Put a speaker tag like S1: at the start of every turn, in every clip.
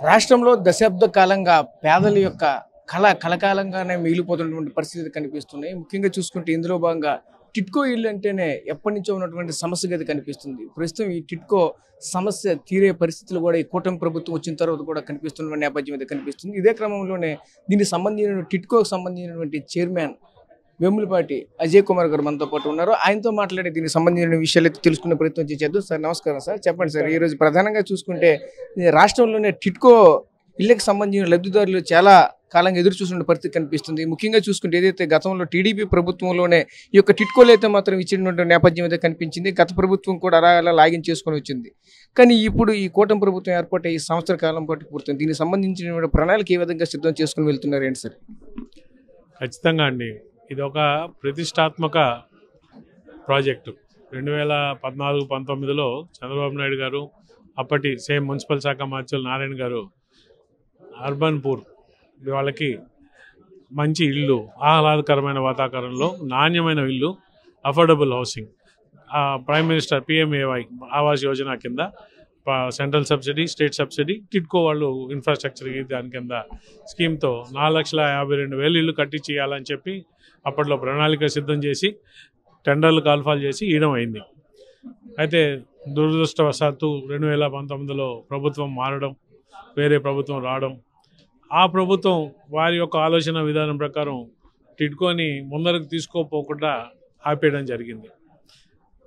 S1: రాష్ట్రంలో దశాబ్ద కాలంగా పేదల యొక్క కలకాలంగానే మిగిలిపోతున్నటువంటి పరిస్థితులు కనిపిస్తున్నాయి. ముఖ్యంగా చూసుకుంటే ఇందులో భాగంగా టిట్కో ఇల్లు అంటేనే ఎప్పటి నుంచో ఉన్నటువంటి సమస్యగా అది కనిపిస్తుంది. ప్రస్తుతం ఈ టిట్కో సమస్య తీరే పరిస్థితులు కూడా ఈ కూటమి ప్రభుత్వం వచ్చిన తర్వాత కూడా కనిపిస్తున్న నేపథ్యం అయితే కనిపిస్తుంది. ఇదే క్రమంలోనే దీనికి సంబంధించిన టిట్కోకు సంబంధించినటువంటి చైర్మన్ వేములపాటి అజయ్ కుమార్ గారు మనతో పాటు ఉన్నారు. ఆయనతో మాట్లాడే దీనికి సంబంధించిన విషయాలు అయితే తెలుసుకునే ప్రయత్నం చేద్దాం. సార్ నమస్కారం సార్. చెప్పండి సార్, ఈరోజు ప్రధానంగా చూసుకుంటే రాష్ట్రంలోనే టిట్కో ఇళ్లకు సంబంధించిన లబ్ధిదారులు చాలా కాలంగా ఎదురు చూస్తున్న పరిస్థితి కనిపిస్తుంది. ముఖ్యంగా చూసుకుంటే ఏదైతే గతంలో టీడీపీ ప్రభుత్వంలోనే ఈ యొక్క టిట్కోలు అయితే మాత్రం ఇచ్చినటువంటి నేపథ్యం అయితే కనిపించింది. గత ప్రభుత్వం కూడా అలా లాగిన్ చేసుకొని వచ్చింది. కానీ ఇప్పుడు ఈ కూటమి ప్రభుత్వం ఏర్పాటు ఈ సంవత్సర కాలం పాటు పూర్తయింది. దీనికి సంబంధించిన ప్రణాళిక ఏ విధంగా సిద్ధం చేసుకుని వెళ్తున్నారు ఏంటి సార్?
S2: ఖచ్చితంగా అండి, ఇది ఒక ప్రతిష్టాత్మక ప్రాజెక్టు. 2014-19లో చంద్రబాబు నాయుడు గారు, అప్పటి సేమ్ మున్సిపల్ శాఖ మంత్రులు నారాయణ గారు అర్బన్ పూర్ వాళ్ళకి మంచి ఇల్లు, ఆహ్లాదకరమైన వాతావరణంలో నాణ్యమైన ఇల్లు, affordable housing, prime minister PMAY Awas Yojana కింద central subsidy, state subsidy, TIDCO వాళ్ళు ఇన్ఫ్రాస్ట్రక్చర్ దాని కింద స్కీమ్తో 4,52,000 ఇల్లు కట్టి చేయాలని చెప్పి అప్పట్లో ప్రణాళిక సిద్ధం చేసి టెండర్లు కాల్ఫాల్ చేసి ఇవ్వడం అయింది. అయితే దురదృష్టవశాత్తు 2019లో ప్రభుత్వం మారడం, వేరే ప్రభుత్వం రావడం, ఆ ప్రభుత్వం వారి యొక్క ఆలోచన విధానం ప్రకారం టిట్కోని ముందరకు తీసుకోపోకుండా ఆపేయడం జరిగింది.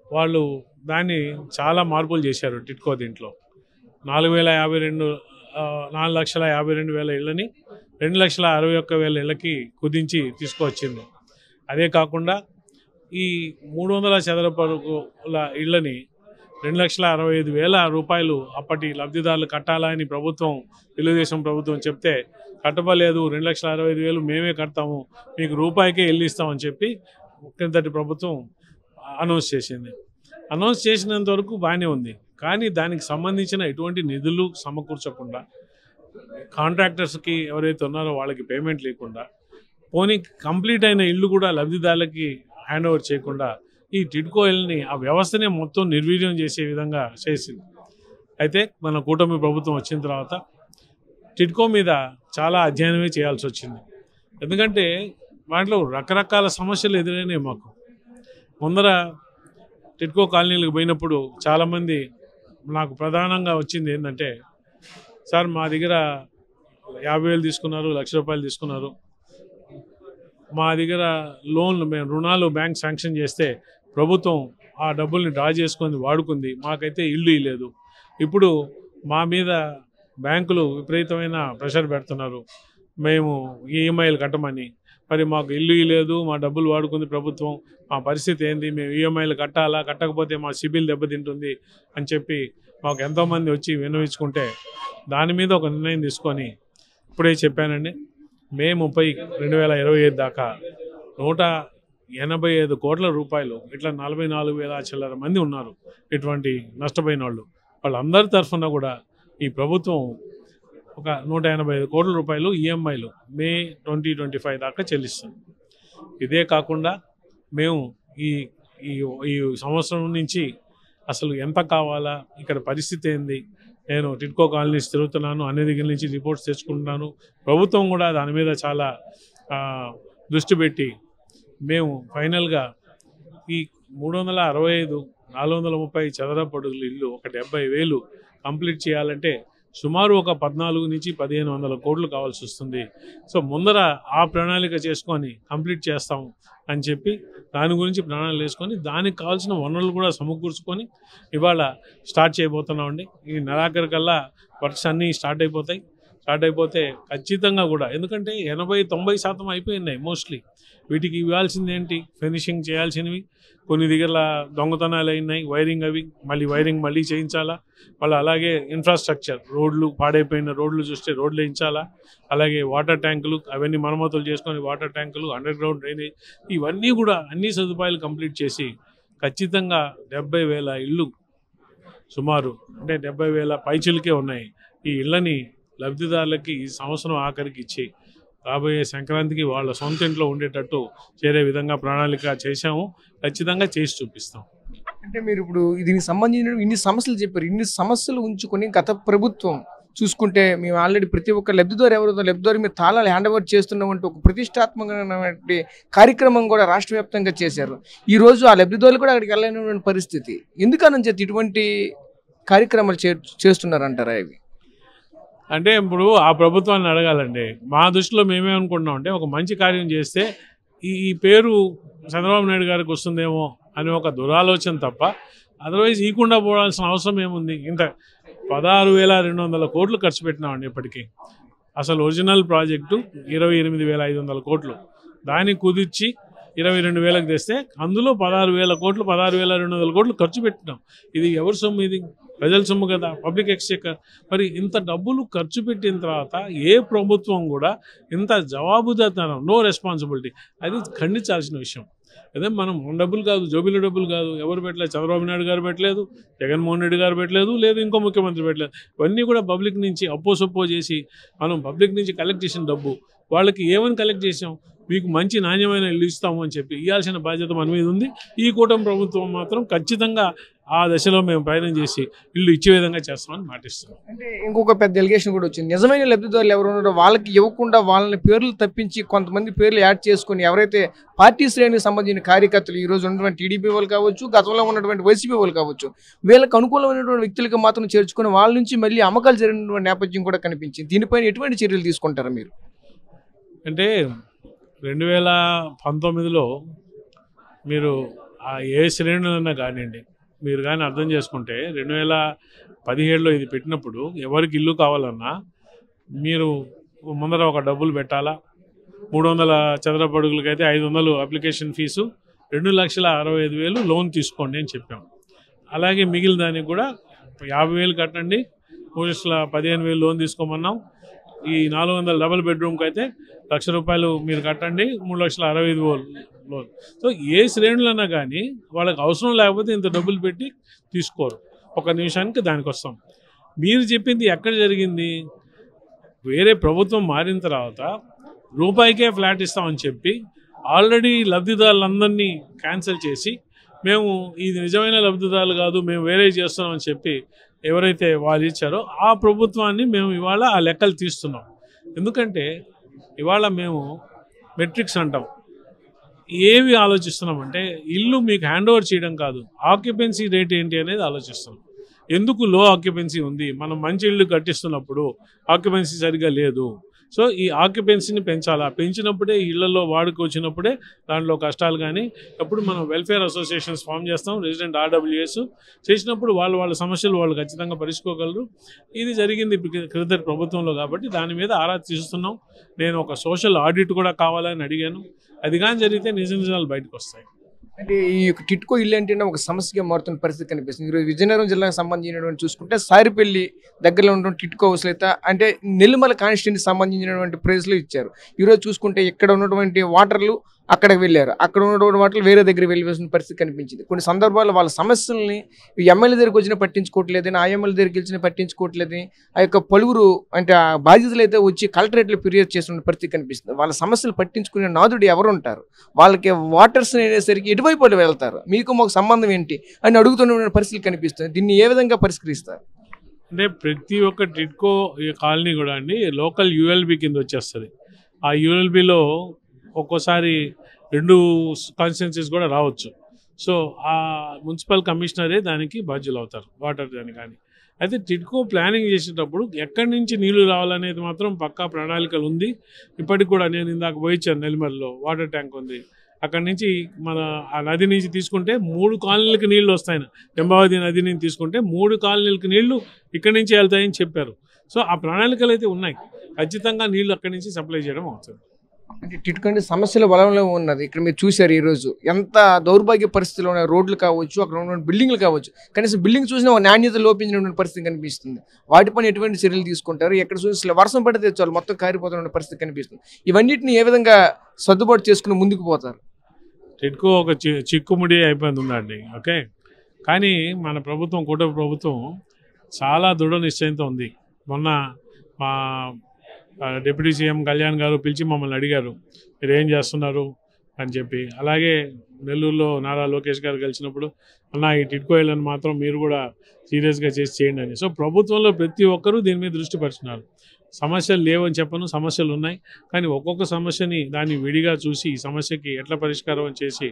S2: వాళ్ళు దాన్ని చాలా మార్పులు చేశారు. టిట్కో దీంట్లో 4,52,000 ఇళ్ళని 2,61,000 ఇళ్ళకి కుదించి తీసుకువచ్చింది. అదే కాకుండా ఈ 300 చదరపు అడుగుల ఇళ్ళని 2,65,000 రూపాయలు అప్పటి లబ్ధిదారులు కట్టాలని ప్రభుత్వం, తెలుగుదేశం ప్రభుత్వం చెప్తే కట్టబలేదు. 2,65,000 మేమే కడతాము, మీకు రూపాయికే ఇల్లు ఇస్తామని చెప్పి కిందటి ప్రభుత్వం అనౌన్స్ చేసింది. అనౌన్స్ చేసినంత వరకు బాగానే ఉంది. కానీ దానికి సంబంధించిన ఎటువంటి నిధులు సమకూర్చకుండా, కాంట్రాక్టర్స్కి ఎవరైతే ఉన్నారో వాళ్ళకి పేమెంట్ లేకుండా, పోనీ కంప్లీట్ అయిన ఇల్లు కూడా లబ్ధిదారులకి హ్యాండ్ ఓవర్ చేయకుండా ఈ టిట్కో ఇల్ని, ఆ వ్యవస్థనే మొత్తం నిర్వీర్యం చేసే విధంగా చేసింది. అయితే మన కూటమి ప్రభుత్వం వచ్చిన తర్వాత టిట్కో మీద చాలా అధ్యయనమే చేయాల్సి వచ్చింది. ఎందుకంటే వాటిలో రకరకాల సమస్యలు ఎదురైనాయి మాకు. ముందర టిట్కో కాలనీలకు పోయినప్పుడు చాలామంది నాకు ప్రధానంగా వచ్చింది ఏంటంటే, సార్ మా దగ్గర 50,000 తీసుకున్నారు, ₹1,00,000 తీసుకున్నారు, మా దగ్గర లోన్లు, మేము రుణాలు బ్యాంక్ శాంక్షన్ చేస్తే ప్రభుత్వం ఆ డబ్బుల్ని డ్రా చేసుకొని వాడుకుంది, మాకైతే ఇల్లు ఇవ్వలేదు. ఇప్పుడు మా మీద బ్యాంకులు విపరీతమైన ప్రెషర్ పెడుతున్నారు, మేము EMIలు కట్టమని. మరి మాకు ఇల్లు ఇవ్వలేదు, మా డబ్బులు వాడుకుంది ప్రభుత్వం, మా పరిస్థితి ఏంది, మేము EMIలు కట్టాలా, కట్టకపోతే మా సిబిల్ దెబ్బతింటుంది అని చెప్పి మాకు ఎంతోమంది వచ్చి విన్నవించుకుంటే దాని మీద ఒక నిర్ణయం తీసుకొని, ఇప్పుడే చెప్పానండి, మే 30, 2025 దాకా 185 కోట్ల రూపాయలు, ఇట్లా 44,000 చిల్లర మంది ఉన్నారు ఇటువంటి నష్టపోయిన వాళ్ళు. వాళ్ళందరి తరఫున కూడా ఈ ప్రభుత్వం ఒక 185 కోట్ల రూపాయలు EMIలు మే 2025 దాకా చెల్లిస్తుంది. ఇదే కాకుండా మేము ఈ ఈ సంవత్సరం నుంచి అసలు ఎంత కావాలా, ఇక్కడ పరిస్థితి ఏంది, నేను టిట్కో కాలనీస్ తిరుగుతున్నాను, అన్ని దగ్గర నుంచి రిపోర్ట్స్ తెచ్చుకుంటున్నాను. ప్రభుత్వం కూడా దాని మీద చాలా దృష్టి పెట్టి మేము ఫైనల్గా ఈ 365, 430 చదరపు అడుగుల ఇల్లు ఒక 70,000 కంప్లీట్ చేయాలంటే సుమారు ఒక 14,000-1,500 కోట్లు కావాల్సి వస్తుంది. సో ముందర ఆ ప్రణాళిక చేసుకొని కంప్లీట్ చేస్తాము అని చెప్పి దాని గురించి ప్రణాళిక వేసుకొని దానికి కావాల్సిన వనరులు కూడా సమకూర్చుకొని ఇవాళ స్టార్ట్ చేయబోతున్నామండి. ఈ నెలాఖరికల్లా వర్క్స్ అన్నీ స్టార్ట్ అయిపోతే ఖచ్చితంగా కూడా, ఎందుకంటే 80-90% అయిపోయినాయి మోస్ట్లీ. వీటికి ఇవ్వాల్సింది ఏంటి, ఫినిషింగ్ చేయాల్సినవి కొన్ని దగ్గర దొంగతనాలు అయినాయి, వైరింగ్ మళ్ళీ చేయించాలా. మళ్ళీ అలాగే ఇన్ఫ్రాస్ట్రక్చర్, రోడ్లు పాడైపోయిన రోడ్లు చూస్తే రోడ్లు వేయించాలా. అలాగే వాటర్ ట్యాంకులు, అవన్నీ మరమ్మతులు చేసుకొని వాటర్ ట్యాంకులు, అండర్ గ్రౌండ్ డ్రైనేజ్, ఇవన్నీ కూడా అన్ని సదుపాయాలు కంప్లీట్ చేసి ఖచ్చితంగా 70,000 ఇళ్ళు సుమారు, అంటే 70,000 పైచిలకే ఉన్నాయి. ఈ ఇళ్ళని లబ్ధిదారులకి ఈ సంవత్సరం ఆఖరికి ఇచ్చి రాబోయే సంక్రాంతికి వాళ్ళ సొంత ఇంట్లో ఉండేటట్టు చేరే విధంగా ప్రణాళిక చేశాము. ఖచ్చితంగా చేసి చూపిస్తాం.
S1: అంటే మీరు ఇప్పుడు దీనికి సంబంధించిన ఇన్ని సమస్యలు చెప్పారు. ఇన్ని సమస్యలు ఉంచుకొని గత ప్రభుత్వం చూసుకుంటే మేము ఆల్రెడీ ప్రతి ఒక్క లబ్ధిదారు ఎవరితో లబ్ధిదారు మీరు తాళాలు హ్యాండ్ ఓవర్ చేస్తున్నటువంటి ఒక ప్రతిష్టాత్మకమైనటువంటి కార్యక్రమం కూడా రాష్ట్ర వ్యాప్తంగా చేశారు. ఈరోజు ఆ లబ్ధిదారులు కూడా అక్కడికి వెళ్ళలేనటువంటి పరిస్థితి. ఎందుకని చెప్పి ఇటువంటి కార్యక్రమాలు చేస్తున్నారంటారా ఇవి?
S2: అంటే ఇప్పుడు ఆ ప్రభుత్వాన్ని అడగాలండి. మా దృష్టిలో మేమేమనుకుంటున్నాం అంటే ఒక మంచి కార్యం చేస్తే ఈ పేరు చంద్రబాబు నాయుడు గారికి వస్తుందేమో అని ఒక దురాలోచన తప్ప అదర్వైజ్ ఈకుండా పోవాల్సిన అవసరం ఏముంది? ఇంత 16,200 కోట్లు ఖర్చు పెట్టినామండి ఇప్పటికీ. అసలు ఒరిజినల్ ప్రాజెక్టు 28,500 కోట్లు, దాన్ని కుదిర్చి 22,000కి తెస్తే అందులో 16,000 కోట్లు 16,200 కోట్లు ఖర్చు పెట్టినాం. ఇది ఎవరి సొమ్ము? ఇది ప్రజల సొమ్ము కదా, పబ్లిక్ ఎక్స్చెకర్. మరి ఇంత డబ్బులు ఖర్చు పెట్టిన తర్వాత ఏ ప్రభుత్వం కూడా ఇంత జవాబుదారితనం, నో రెస్పాన్సిబిలిటీ, అది ఖండించాల్సిన విషయం. అదే మనం మన డబ్బులు కాదు, జోబీల డబ్బులు కాదు, ఎవరు పెట్టలేదు, చంద్రబాబు నాయుడు గారు పెట్టలేదు, జగన్మోహన్ రెడ్డి గారు పెట్టలేదు, లేదు ఇంకో ముఖ్యమంత్రి పెట్టలేదు. ఇవన్నీ కూడా పబ్లిక్ నుంచి అప్పో చేసి మనం పబ్లిక్ నుంచి కలెక్ట్ చేసిన డబ్బు వాళ్ళకి ఏమని కలెక్ట్ చేసాం? మీకు మంచి నాణ్యమైన ఇల్లు ఇస్తాము అని చెప్పి ఇవ్వాల్సిన బాధ్యత మన మీద ఉంది. ఈ కూటమి ప్రభుత్వం మాత్రం ఖచ్చితంగా ఆ దశలో మేము ప్రయత్నం చేసి ఇల్లు ఇచ్చే విధంగా చేస్తామని మాటిస్తున్నాం.
S1: అంటే ఇంకొక పెద్ద ఎలిగేషన్ కూడా వచ్చింది. నిజమైన లబ్ధిదారులు ఎవరు ఉన్నారో వాళ్ళకి ఇవ్వకుండా వాళ్ళని పేర్లు తప్పించి కొంతమంది పేర్లు యాడ్ చేసుకుని ఎవరైతే పార్టీ శ్రేణికి సంబంధించిన కార్యకర్తలు ఈ రోజు ఉన్నటువంటి టీడీపీ వాళ్ళు కావచ్చు, గతంలో ఉన్నటువంటి వైసీపీ వాళ్ళు కావచ్చు, వీళ్ళకి అనుకూలమైనటువంటి వ్యక్తులకు మాత్రం చేర్చుకుని వాళ్ళ నుంచి మళ్ళీ అమ్మకాలు జరిగినటువంటి నేపథ్యం కూడా కనిపించింది. దీనిపైన ఎటువంటి చర్యలు తీసుకుంటారా మీరు?
S2: అంటే 2019లో మీరు ఏ శ్రేణులన్నా కానివ్వండి, మీరు కానీ అర్థం చేసుకుంటే 2017లో ఇది పెట్టినప్పుడు ఎవరికి ఇల్లు కావాలన్నా మీరు ముందర ఒక డబ్బులు పెట్టాలా. 300 చదరపు అడుగులకైతే 500 అప్లికేషన్ ఫీజు, 2,65,000 లోన్ తీసుకోండి అని చెప్పాం. అలాగే మిగిలిన దానికి కూడా 50,000 కట్టండి, 3,15,000 లోన్ తీసుకోమన్నాం. ఈ 400 డబుల్ బెడ్రూమ్కి అయితే ₹1,00,000 మీరు కట్టండి, 3,65,000 లోన్. సో ఏ శ్రేణులన్నా కానీ వాళ్ళకి అవసరం లేకపోతే ఇంత డబ్బులు పెట్టి తీసుకోరు. ఒక నిమిషానికి దానికి వస్తాం. మీరు చెప్పింది ఎక్కడ జరిగింది? వేరే ప్రభుత్వం మారిన తర్వాత రూపాయికే ఫ్లాట్ ఇస్తామని చెప్పి ఆల్రెడీ లబ్ధిదారులందరినీ క్యాన్సిల్ చేసి మేము ఇది నిజమైన లబ్ధిదారులు కాదు, మేము వేరే చేస్తున్నామని చెప్పి ఎవరైతే వాళ్ళు ఇచ్చారో ఆ ప్రభుత్వాన్ని మేము ఇవాళ ఆ లెక్కలు తీస్తున్నాం. ఎందుకంటే ఇవాళ మేము మెట్రిక్స్ అంటాం. ఏవి ఆలోచిస్తున్నామంటే ఇల్లు మీకు హ్యాండ్ ఓవర్ చేయడం కాదు, ఆక్యుపెన్సీ రేట్ ఏంటి అనేది ఆలోచిస్తున్నాం. ఎందుకు లో ఆక్యుపెన్సీ ఉంది? మనం మంచి ఇల్లు కట్టిస్తున్నప్పుడు ఆక్యుపెన్సీ సరిగ్గా లేదు. సో ఈ ఆక్యుపెన్సీని పెంచాలా, పెంచినప్పుడే ఇళ్లలో వాడుకు వచ్చినప్పుడే దాంట్లో కష్టాలు. కానీ అప్పుడు మనం వెల్ఫేర్ అసోసియేషన్స్ ఫామ్ చేస్తాం, రెసిడెంట్ RWS చేసినప్పుడు వాళ్ళ సమస్యలు వాళ్ళు ఖచ్చితంగా పరిష్కోగలరు. ఇది జరిగింది క్రితం ప్రభుత్వంలో కాబట్టి దాని మీద ఆరా తీస్తున్నాం. నేను ఒక సోషల్ ఆడిట్ కూడా కావాలని అడిగాను. అది కానీ జరిగితే నిజాలు బయటకు వస్తాయి.
S1: అంటే ఈ యొక్క టిట్కో ఇల్లు అంటే ఒక సమస్యగా మారుతున్న పరిస్థితి కనిపిస్తుంది. ఈరోజు విజయనగరం జిల్లాకు సంబంధించినటువంటి చూసుకుంటే సారిపల్లి దగ్గరలో ఉన్నటువంటి టిట్కో హౌస్లు అయితే అంటే నెల్లిమల కాన్స్టిట్యూన్సీకి సంబంధించినటువంటి ప్రైస్లు ఇచ్చారు. ఈరోజు చూసుకుంటే ఇక్కడ ఉన్నటువంటి వాటర్లు అక్కడికి వెళ్ళారు, అక్కడ ఉన్నటువంటి వాటర్లు వేరే దగ్గర వెళ్ళవలసిన పరిస్థితి కనిపించింది. కొన్ని సందర్భాల్లో వాళ్ళ సమస్యల్ని ఎమ్మెల్యే దగ్గరికి వచ్చినా పట్టించుకోవట్లేదని, ఆ ఎమ్మెల్యే దగ్గరికి వచ్చినా పట్టించుకోవట్లేదని ఆ యొక్క పలువురు అంటే ఆ బాధ్యతలు అయితే వచ్చి కలెక్టరేట్లో ఫిర్యాదు చేస్తున్న పరిస్థితి కనిపిస్తుంది. వాళ్ళ సమస్యలు పట్టించుకునే నాదుడు ఎవరు ఉంటారు? వాళ్ళకి వాటర్స్ అనేసరికి ఎటువైపు వాళ్ళు వెళ్తారు, మీకు మాకు సంబంధం ఏంటి అని అడుగుతున్న పరిస్థితులు కనిపిస్తుంది. దీన్ని ఏ విధంగా పరిష్కరిస్తారు?
S2: అంటే ప్రతి ఒక్క టిట్కో కాలనీ కూడా అండి లోకల్ ULB కింద వచ్చేస్తుంది. ఆ ULBలో ఒక్కోసారి 2 కాన్స్టిట్యున్సీస్ కూడా రావచ్చు. సో ఆ మున్సిపల్ కమిషనరే దానికి బాధ్యులు అవుతారు, వాటర్ దాని. కానీ అయితే టిట్కో ప్లానింగ్ చేసేటప్పుడు ఎక్కడి నుంచి నీళ్లు రావాలనేది మాత్రం పక్కా ప్రణాళికలు ఉంది. ఇప్పటికి కూడా నేను ఇందాక పోయించాను, నెల్లిమర్లో వాటర్ ట్యాంక్ ఉంది. అక్కడి నుంచి మన ఆ నది నుంచి తీసుకుంటే 3 కాలనీలకు నీళ్లు వస్తాయి. ఎంబావతి నది నుంచి తీసుకుంటే 3 కాలనీలకు నీళ్లు ఇక్కడి నుంచి వెళ్తాయని చెప్పారు. సో ఆ ప్రణాళికలు అయితే ఉన్నాయి. ఖచ్చితంగా నీళ్లు అక్కడి నుంచి సప్లై చేయడం అవుతుంది.
S1: అంటే టిట్కో సమస్యల బలంలో ఉన్నది. ఇక్కడ మీరు చూశారు ఈరోజు ఎంత దౌర్భాగ్య పరిస్థితులు ఉన్నాయి. రోడ్లు కావచ్చు, అక్కడ ఉన్న బిల్డింగ్లు కావచ్చు, కనీసం బిల్డింగ్ చూసినా నాణ్యత లోపించినటువంటి పరిస్థితి కనిపిస్తుంది. వాటిపైన ఎటువంటి చర్యలు తీసుకుంటారు? ఎక్కడ చూసి వర్షం పడితే చాలు మొత్తం కారిపోతున్న పరిస్థితి కనిపిస్తుంది. ఇవన్నిటిని ఏ విధంగా సర్దుబాటు చేసుకుని ముందుకు పోతారు?
S2: టిట్కో ఒక చిక్కుముడి అయిపోయింది ఉందండి. ఓకే, కానీ మన ప్రభుత్వం, కూటమి ప్రభుత్వం చాలా దృఢ నిశ్చయంతో ఉంది. మొన్న మా డిప్యూటీ సీఎం కళ్యాణ్ గారు పిలిచి మమ్మల్ని అడిగారు మీరు ఏం చేస్తున్నారు అని చెప్పి. అలాగే నెల్లూరులో నారా లోకేష్ గారు కలిసినప్పుడు అన్న ఈ టిడ్కో ఇళ్ళని మాత్రం మీరు కూడా సీరియస్గా చేసి చేయండి అని. సో ప్రభుత్వంలో ప్రతి ఒక్కరూ దీని మీద దృష్టి పెడుతున్నారు. సమస్యలు లేవని చెప్పను, సమస్యలు ఉన్నాయి. కానీ ఒక్కొక్క సమస్యని దాన్ని విడిగా చూసి ఈ సమస్యకి ఎట్లా పరిష్కారం చేసి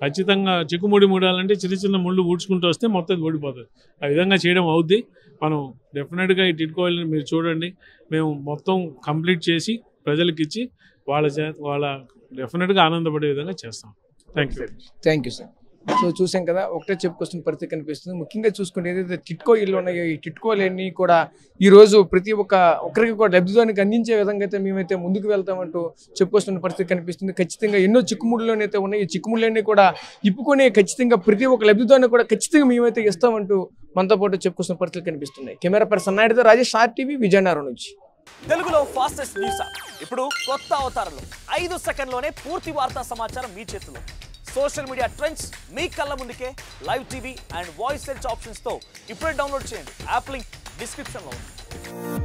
S2: ఖచ్చితంగా చిక్కుముడి ముడాలంటే చిన్న చిన్న ముళ్ళు ఊడ్చుకుంటూ వస్తే మొత్తం ఊడిపోతుంది. ఆ విధంగా చేయడం అవుద్ది. మనం డెఫినెట్గా ఈ టిడ్కో ఇళ్ళని మీరు చూడండి, మేము మొత్తం కంప్లీట్ చేసి ప్రజలకు ఇచ్చి వాళ్ళ డెఫినెట్గా ఆనందపడే విధంగా చేస్తాం.
S1: Thank you sir. సో చూసాం కదా, ఒకటే చెప్పుకొస్తున్న పరిస్థితి కనిపిస్తుంది. ముఖ్యంగా చూసుకుంటే ఏదైతే టిడ్కో ఇల్లు ఉన్నాయో ఈ టిడ్కోలన్నీ కూడా ఈరోజు ప్రతి ఒక్కరికి కూడా లబ్ధిదారునికి అందించే విధంగా అయితే మేమైతే ముందుకు వెళ్తామంటూ చెప్పుకొస్తున్న పరిస్థితి కనిపిస్తుంది. ఖచ్చితంగా ఎన్నో చిక్కుముడులోనైతే ఉన్నాయి. ఈ చిక్కుముడులన్నీ కూడా ఇప్పుకొని ఖచ్చితంగా ప్రతి ఒక్క లబ్ధిదారుని కూడా ఖచ్చితంగా మేమైతే ఇస్తామంటూ మనతో పాటు చెప్పుకొస్తున్న పరిస్థితులు కనిపిస్తున్నాయి. కెమెరా పర్సన్ నాయుడుతో రాజేష్, RTV, విజయనగరం నుంచి.
S3: తెలుగులో ఫాస్టెస్ట్ న్యూస్ ఇప్పుడు కొత్త అవతారంలో 5 సెకండ్లోనే పూర్తి వార్తా సమాచారం మీ చేతిలో. సోషల్ మీడియా ట్రెండ్స్ మీ కళ్ళ ముందుకే live TV and voice search ఆప్షన్స్తో ఇప్పుడే డౌన్లోడ్ చేయండి. యాప్ లింక్ డిస్క్రిప్షన్లో ఉంది.